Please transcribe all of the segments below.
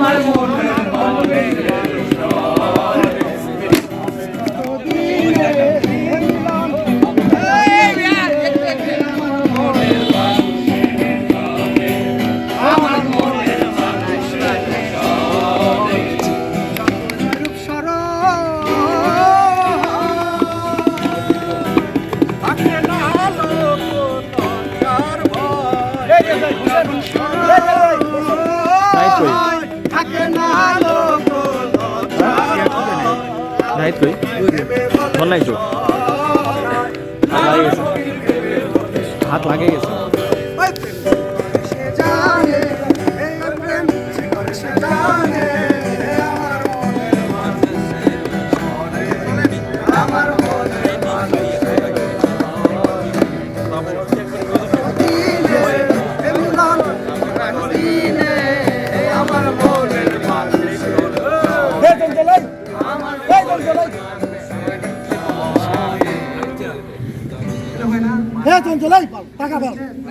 আমার মনের মনের নাইট কই বল নাই তো হাত লাগে গেছে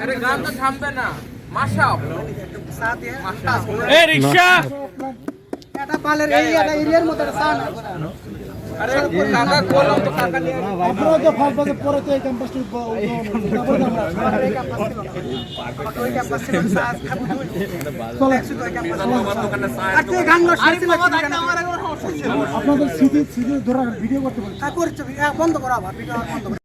अरे गान तो थांबे ना माशा ए रिक्शा এটা পালের এরিয়ার মধ্যে সান अरे काका कोलम तो काका ले আপনারা তো ফালতু পরে তো এই ক্যাম্পাসটি ওই ক্যাম্পাস ছিল সাজ খাবু দুই চলে ওই ক্যাম্পাস আর তুই গান শুনছিস আপনাদের সিটি ধরে ভিডিও করতে বলি তা করছে বন্ধ করা ভিডিও বন্ধ